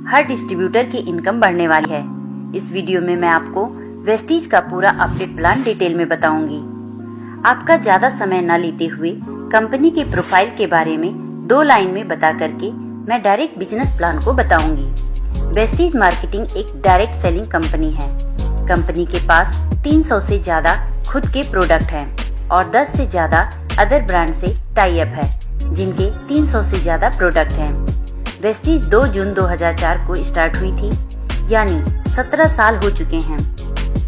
हर distributor की income बढ़ने वाली है। इस वीडियो में मैं आपको वेस्टीज का पूरा अपडेट प्लान डिटेल में बताऊंगी। आपका ज्यादा समय न लेते हुए कंपनी के प्रोफाइल के बारे में 2 लाइन में बता करके मैं डायरेक्ट बिजनेस प्लान को बताऊंगी। वेस्टीज मार्केटिंग एक डायरेक्ट सेलिंग कंपनी है। कंपनी के पास 300 से ज्यादा खुद के प्रोडक्ट हैं और 10 से ज्यादा अदर ब्रांड से टाई अप है, जिनके 300 से ज्यादा प्रोडक्ट हैं। वेस्टीज 2 जून 2004 को स्टार्ट हुई थी, यानी 17 साल हो चुके हैं।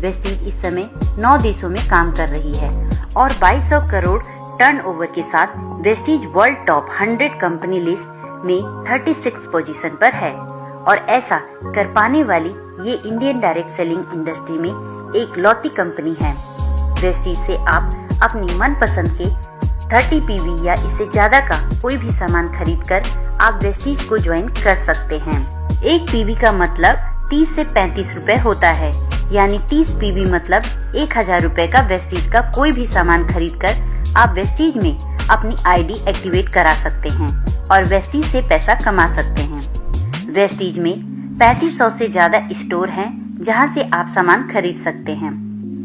वेस्टीज इस समय 9 देशों में काम कर रही है और 2200 करोड़ टर्नओवर के साथ Vestige world top 100 company list में 36 पोजीशन पर है और ऐसा कर पाने वाली ये इंडियन डायरेक्ट सेलिंग इंडस्ट्री में एक लौती कंपनी है। वेस्टीज से आप अपनी मनपसंद के 30 पीवी या इससे ज्यादा का कोई भी सामान खरीद कर आप वेस्टीज को ज्वाइन कर सकते हैं। एक पीवी का मतलब 30 से 35 रुपए होता है, यानी 30 पीवी मतलब 1000 रुपए का वेस्टीज का कोई भी सामान खरीद कर आप वेस्टीज में अपनी आईडी एक्टिवेट करा सकते हैं और वेस्टीज से पैसा कमा सकते हैं। वेस्टीज में 3500 से ज्यादा स्टोर हैं जहां से आप सामान खरीद सकते हैं।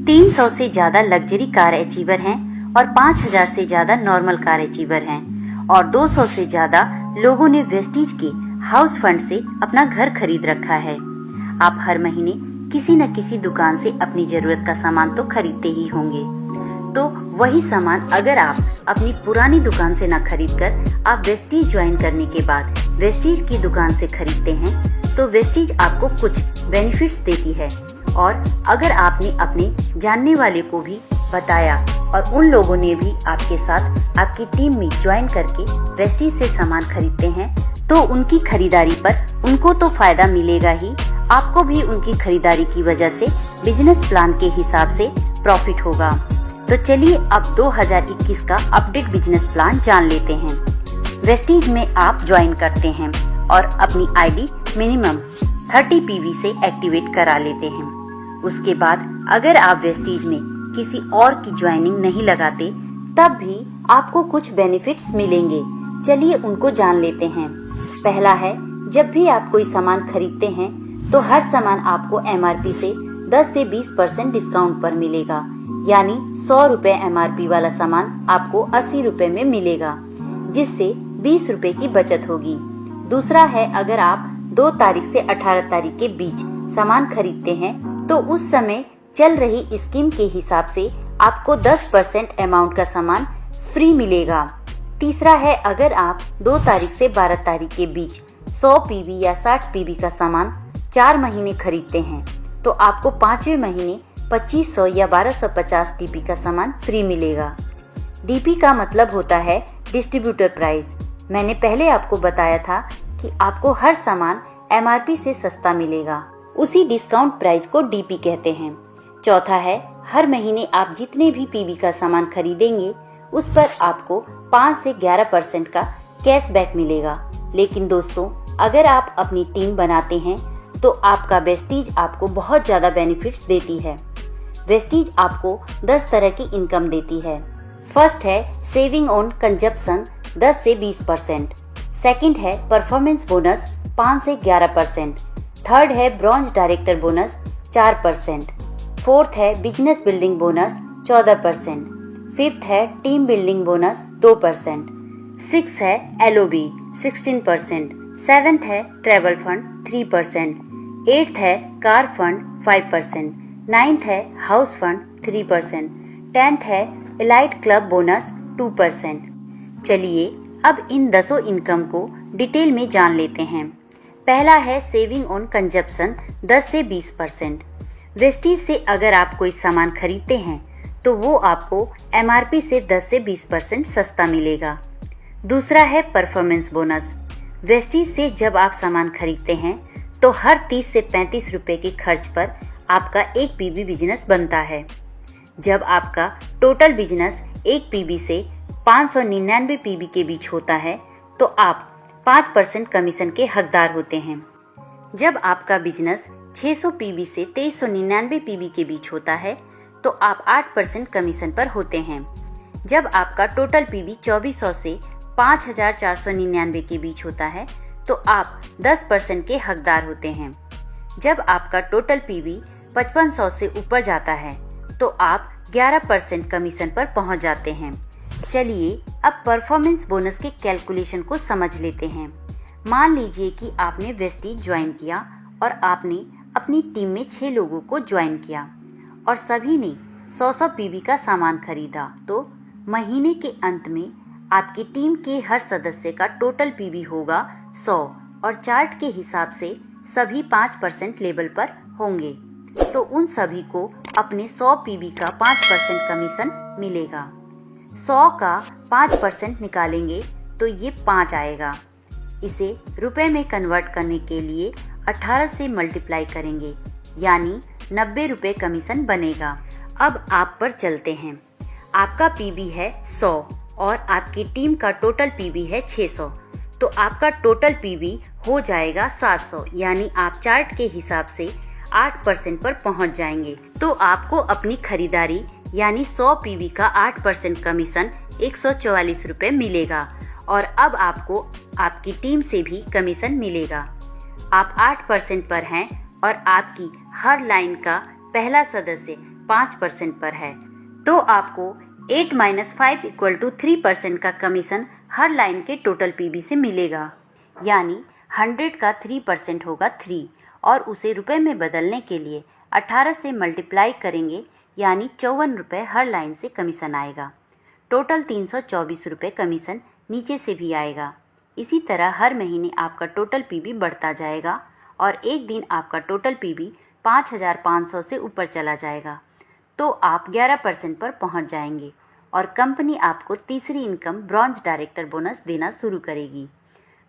300 से ज्यादा लग्जरी कार अचीवर हैं और 5000 से ज्यादा नॉर्मल कार अचीवर हैं और 200 से ज्यादा लोगों ने वेस्टीज के हाउस फंड से अपना घर खरीद रखा है। आप हर महीने किसी न किसी दुकान से अपनी जरूरत का सामान तो खरीदते ही होंगे, तो वही सामान अगर आप अपनी पुरानी दुकान से न खरीद कर आप वेस्टीज ज्वाइन करने के बाद वेस्टीज की दुकान से खरीदते हैं तो वेस्टीज आपको कुछ बेनिफिट्स देती है। और अगर आपने अपने जानने वाले को भी बताया और उन लोगों ने भी आपके साथ आपकी टीम में ज्वाइन करके वेस्टीज से सामान खरीदते हैं तो उनकी खरीदारी पर उनको तो फायदा मिलेगा ही, आपको भी उनकी खरीदारी की वजह से बिजनेस प्लान के हिसाब से प्रॉफिट होगा। तो चलिए अब 2021 का अपडेट बिजनेस प्लान जान लेते हैं। वेस्टीज में आप ज्वाइन करते हैं और अपनी आईडी मिनिमम 30 पीवी से एक्टिवेट करा लेते हैं। उसके बाद अगर आप वेस्टीज में किसी और की ज्वाइनिंग नहीं लगाते तब भी आपको कुछ बेनिफिट्स मिलेंगे। चलिए उनको जान लेते हैं। पहला है, जब भी आप कोई सामान खरीदते हैं तो हर सामान आपको एमआरपी से 10 से 20% डिस्काउंट पर मिलेगा, यानी 100 रुपए एमआरपी वाला सामान आपको 80 रुपए में मिलेगा, जिससे 20 रुपए की बचत होगी। दूसरा है, अगर आप 2 तारीख से 18 तारीख के बीच सामान खरीदते हैं तो उस समय चल रही स्कीम के हिसाब से आपको 10% अमाउंट का सामान फ्री मिलेगा। तीसरा है, अगर आप 2 तारीख से 12 तारीख के बीच 100 पीवी या 60 पीवी का सामान 4 महीने खरीदते हैं तो आपको 5वें महीने 2500 या 1250 डीपी का सामान फ्री मिलेगा। डीपी का मतलब होता है डिस्ट्रीब्यूटर प्राइस। मैंने पहले आपको बताया था कि आपको हर सामान एमआरपी से सस्ता मिलेगा, उसी डिस्काउंट प्राइस को डीपी कहते हैं। चौथा है, हर महीने आप जितने भी पीवी का सामान खरीदेंगे उस पर आपको 5 से 11% का कैशबैक मिलेगा। लेकिन दोस्तों, अगर आप अपनी टीम बनाते हैं तो आपका वेस्टीज आपको बहुत ज्यादा बेनिफिट्स देती है। वेस्टीज आपको 10 तरह की इनकम देती है। फर्स्ट है सेविंग ऑन कंजप्शन 10 से 20%। सेकंड है परफॉर्मेंस बोनस 5 से 11%। थर्ड है ब्रॉन्ज डायरेक्टर बोनस 4%। फोर्थ है बिजनेस बिल्डिंग बोनस 14%। फिफ्थ है टीम बिल्डिंग बोनस 2%। सिक्स है एलओबी 16%। सेवेंथ है ट्रेवल फंड 3%। एट्थ है कार फंड 5%। नाइन्थ है हाउस फंड 3%। 10th है एलाइट क्लब बोनस 2%। चलिए अब इन 10 इनकम को डिटेल में जान लेते हैं। पहला है सेविंग ऑन कंजप्शन 10 से 20%। वेस्टीज से अगर आप कोई सामान खरीदते हैं तो वो आपको एमआरपी से 10 से 20% सस्ता मिलेगा। दूसरा है परफॉर्मेंस बोनस। वेस्टीज से जब आप सामान खरीदते हैं तो हर 30 से 35 रुपए के खर्च पर आपका एक पीवी बिजनेस बनता है। जब आपका टोटल बिजनेस एक पीवी से 599 पीवी के बीच होता है तो आप 5% कमीशन के हकदार होते हैं। जब आपका बिजनेस 600 पीवी से 2399 पीवी के बीच होता है तो आप 8% कमीशन पर होते हैं। जब आपका टोटल पीवी 2400 से 5499 के बीच होता है तो आप 10% के हकदार होते हैं। जब आपका टोटल पीवी 5500 से ऊपर जाता है तो आप 11% कमीशन पर पहुंच जाते हैं। चलिए अब परफॉर्मेंस बोनस के कैलकुलेशन को समझ लेते हैं। मान लीजिए कि आपने वेस्टीज ज्वाइन किया और आपने अपनी टीम में 6 लोगों को ज्वाइन किया और सभी ने 100 पीवी का सामान खरीदा, तो महीने के अंत में आपकी टीम के हर सदस्य का टोटल पीवी होगा 100 और चार्ट के हिसाब से सभी 5% लेवल पर होंगे, तो उन सभी को अपने 100 पीवी का 5% कमीशन मिलेगा। 100 का 5% निकालेंगे तो ये 5 आएगा। इसे रुपए में कन्वर्ट करने के लिए 18 से मल्टीप्लाई करेंगे, यानी 90 रुपए कमीशन बनेगा। अब आप पर चलते हैं। आपका पीवी है 100 और आपकी टीम का टोटल पीवी है 600, तो आपका टोटल पीवी हो जाएगा 700, यानी आप चार्ट के हिसाब से 8% पर पहुंच जाएंगे। तो आपको अपनी खरीदारी यानी 100 पीवी का 8% कमीशन 144 रुपए मिलेगा और अब आपको आपकी टीम से भी कमीशन मिलेगा। आप 8% पर हैं और आपकी हर लाइन का पहला सदस्य 5% पर है, तो आपको 8 - 5 = 3% का कमीशन हर लाइन के टोटल पीवी से मिलेगा, यानी 100 का 3% होगा 3 और उसे रुपए में बदलने के लिए 18 से मल्टीप्लाई करेंगे, यानी 54 रुपए हर लाइन से कमीशन आएगा। टोटल 324 रुपए कमीशन नीचे से भी आएगा। इसी तरह हर महीने आपका टोटल पीवी बढ़ता जाएगा और एक दिन आपका टोटल पीवी 5500 से ऊपर चला जाएगा, तो आप 11% पर पहुंच जाएंगे और कंपनी आपको तीसरी इनकम ब्रॉन्ज डायरेक्टर बोनस देना शुरू करेगी।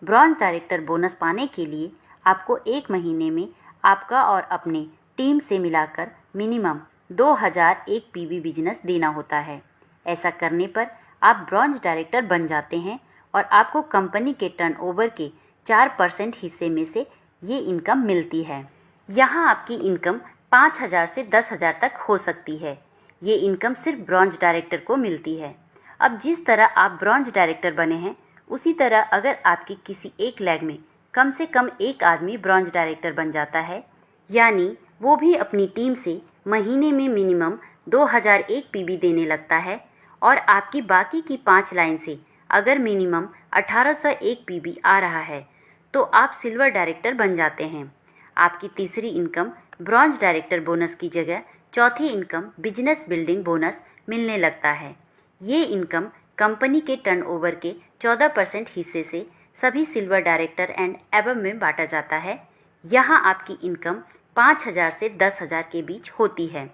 ब्रॉन्ज डायरेक्टर बोनस पाने के लिए आपको एक महीने में आपका और अपने टीम से मिलाकर मिनिमम 2001 पीवी बिजनेस देना होता है। ऐसा करने पर आप ब्रॉन्ज डायरेक्टर बन जाते हैं और आपको कंपनी के टर्नओवर के 4% हिस्से में से ये इनकम मिलती है। यहाँ आपकी इनकम 5000 से 10,000 तक हो सकती है। ये इनकम सिर्फ ब्रॉन्ज डायरेक्टर को मिलती है। अब जिस तरह आप ब्रॉन्ज डायरेक्टर बने हैं, उसी तरह अगर आपकी किसी एक लैग में कम से कम एक आदमी ब्रॉन्ज डायरेक्टर बन जाता है, यानी वो भी अपनी टीम से महीने में मिनिमम 2001 पीवी देने लगता है और आपकी बाकी की 5 लाइन से अगर मिनिमम 1801 पीवी आ रहा है, तो आप सिल्वर डायरेक्टर बन जाते हैं। आपकी तीसरी इनकम ब्रॉन्ज डायरेक्टर बोनस की जगह चौथी इनकम बिजनेस बिल्डिंग बोनस मिलने लगता है। ये इनकम कंपनी के टर्नओवर के 14% हिस्से से सभी सिल्वर डायरेक्टर एंड एबव में बांटा जाता है। यहाँ आपकी इनकम 5000 से 10,000 के बीच होती है।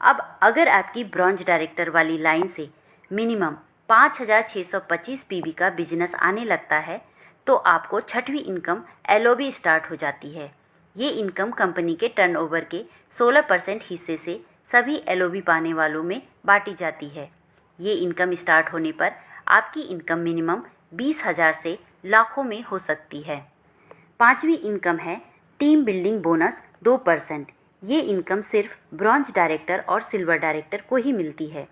अब अगर आपकी ब्रॉन्ज डायरेक्टर वाली लाइन से मिनिमम 5625 पीवी का बिजनेस आने लगता है, तो आपको छठवीं इनकम एलओबी स्टार्ट हो जाती है। ये इनकम कंपनी के टर्नओवर के 16% हिस्से से सभी एलओबी पाने वालों में बांटी जाती है। ये इनकम स्टार्ट होने पर आपकी इनकम मिनिमम 20,000 से लाखों में हो सकती है। पांचवी इनकम है टीम बिल्डिंग बोनस 2%। ये इनकम सिर्फ ब्रॉन्ज डायरेक्टर और सिल्वर डायरेक्टर को ही मिलती है।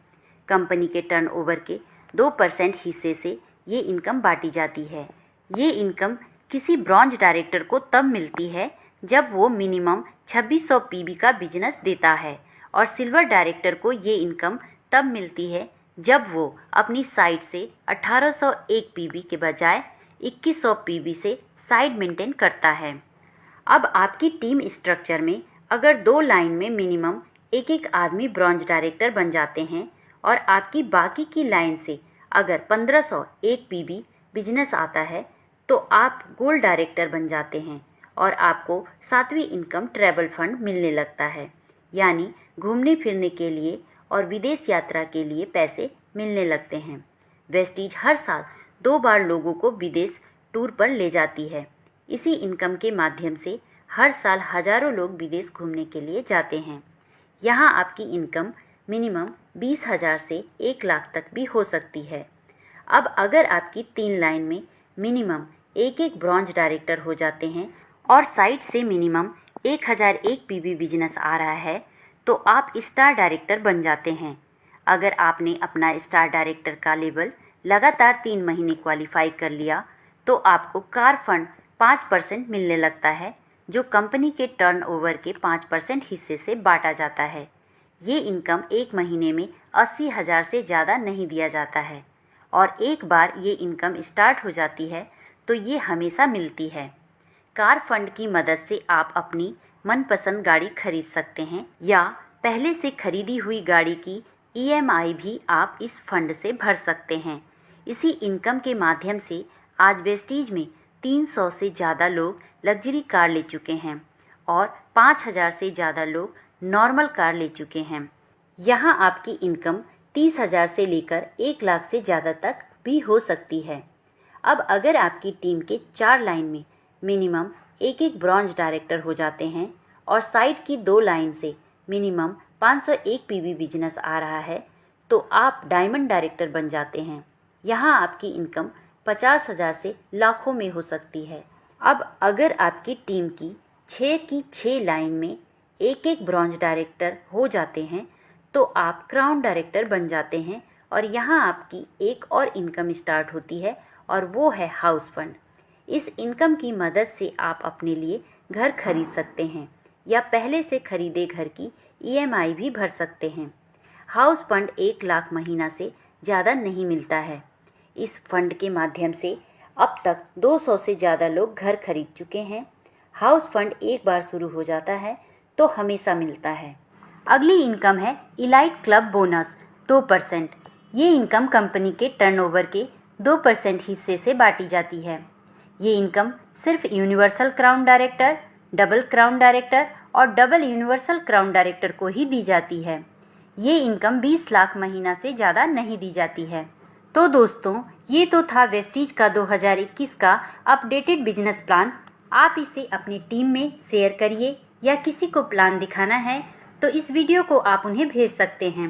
कंपनी के टर्नओवर के 2% हिस्से से ये इनकम बांटी जाती है। ये इनकम किसी ब्रॉन्ज डायरेक्टर को तब मिलती है जब वो मिनिमम 2600 पीवी का बिजनेस देता है और सिल्वर डायरेक्टर को ये इनकम तब मिलती है जब वो अपनी साइड से 1801 पीवी के बजाय 2100 पीवी से साइड मेंटेन करता है। अब आपकी टीम स्ट्रक्चर में अगर 2 लाइन में मिनिमम एक आदमी ब्रॉन्ज डायरेक्टर बन जाते हैं और आपकी बाकी की लाइन से अगर 1501 पीवी बिजनेस आता है, तो आप गोल्ड डायरेक्टर बन जाते हैं और आपको 7वीं इनकम ट्रैवल फंड मिलने लगता है, यानी घूमने फिरने के लिए और विदेश यात्रा के लिए पैसे मिलने लगते हैं। वेस्टीज हर साल 2 बार लोगों को विदेश टूर पर ले जाती है। इसी इनकम के माध्यम से हर साल हजारों लोग विदेश घूमने के लिए जाते हैं। यहाँ आपकी इनकम मिनिमम 20,000 से 1 लाख तक भी हो सकती है। अब अगर आपकी 3 लाइन में मिनिमम एक ब्रॉन्ज डायरेक्टर हो जाते हैं और साइड से मिनिमम 1001 पीवी बिजनेस आ रहा है, तो आप स्टार डायरेक्टर बन जाते हैं। अगर आपने अपना स्टार डायरेक्टर का लेवल लगातार 3 महीने क्वालिफाई कर लिया, तो आपको कार फंड 5% मिलने लगता है, जो कंपनी के टर्नओवर के 5% हिस्से से बांटा जाता है। ये इनकम एक महीने में 80,000 से ज़्यादा नहीं दिया जाता है और एक बार ये इनकम स्टार्ट हो जाती है तो ये हमेशा मिलती है। कार फंड की मदद से आप अपनी मनपसंद गाड़ी खरीद सकते हैं या पहले से खरीदी हुई गाड़ी की EMI भी आप इस फंड से भर सकते हैं। इसी इनकम के माध्यम से आज वेस्टीज में 300 से ज़्यादा लोग लग्जरी कार ले चुके हैं और 5,000 से ज़्यादा लोग नॉर्मल कार ले चुके हैं। यहाँ आपकी इनकम 30,000 से लेकर 1 लाख से ज़्यादा तक भी हो सकती है। अब अगर आपकी टीम के 4 लाइन में मिनिमम एक ब्रॉन्ज डायरेक्टर हो जाते हैं और साइड की 2 लाइन से मिनिमम 501 PV बिजनेस आ रहा है तो आप डायमंड डायरेक्टर बन जाते हैं। यहाँ आपकी इनकम 50,000 से लाखों में हो सकती है। अब अगर आपकी टीम की 6 की 6 लाइन में एक ब्रॉन्ज डायरेक्टर हो जाते हैं तो आप क्राउन डायरेक्टर बन जाते हैं और यहाँ आपकी एक और इनकम स्टार्ट होती है और वो है हाउस फंड। इस इनकम की मदद से आप अपने लिए घर खरीद सकते हैं या पहले से खरीदे घर की EMI भी भर सकते हैं। हाउस फंड 1 लाख महीना से ज़्यादा नहीं मिलता है। इस फंड के माध्यम से अब तक 200 से ज़्यादा लोग घर खरीद चुके हैं। हाउस फंड एक बार शुरू हो जाता है तो हमेशा मिलता है। अगली इनकम है इलाइट क्लब बोनस 2%। ये इनकम कंपनी के टर्नओवर के 2% हिस्से से बांटी जाती है। ये इनकम सिर्फ universal crown director, double crown director और डबल यूनिवर्सल क्राउन डायरेक्टर को ही दी जाती है। ये इनकम 20 लाख महीना से ज़्यादा नहीं दी जाती है। तो दोस्तों, ये तो था वेस्टीज का 2021 का अपडेटेड बिजनेस प्लान। आप इसे अपनी टीम में शेयर करिए या किसी को प्लान दिखाना है तो इस वीडियो को आप उन्हें भेज सकते हैं।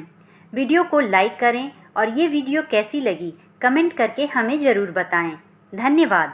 वीडियो को लाइक करें और ये वीडियो कैसी लगी कमेंट करके हमें ज़रूर बताएं। धन्यवाद।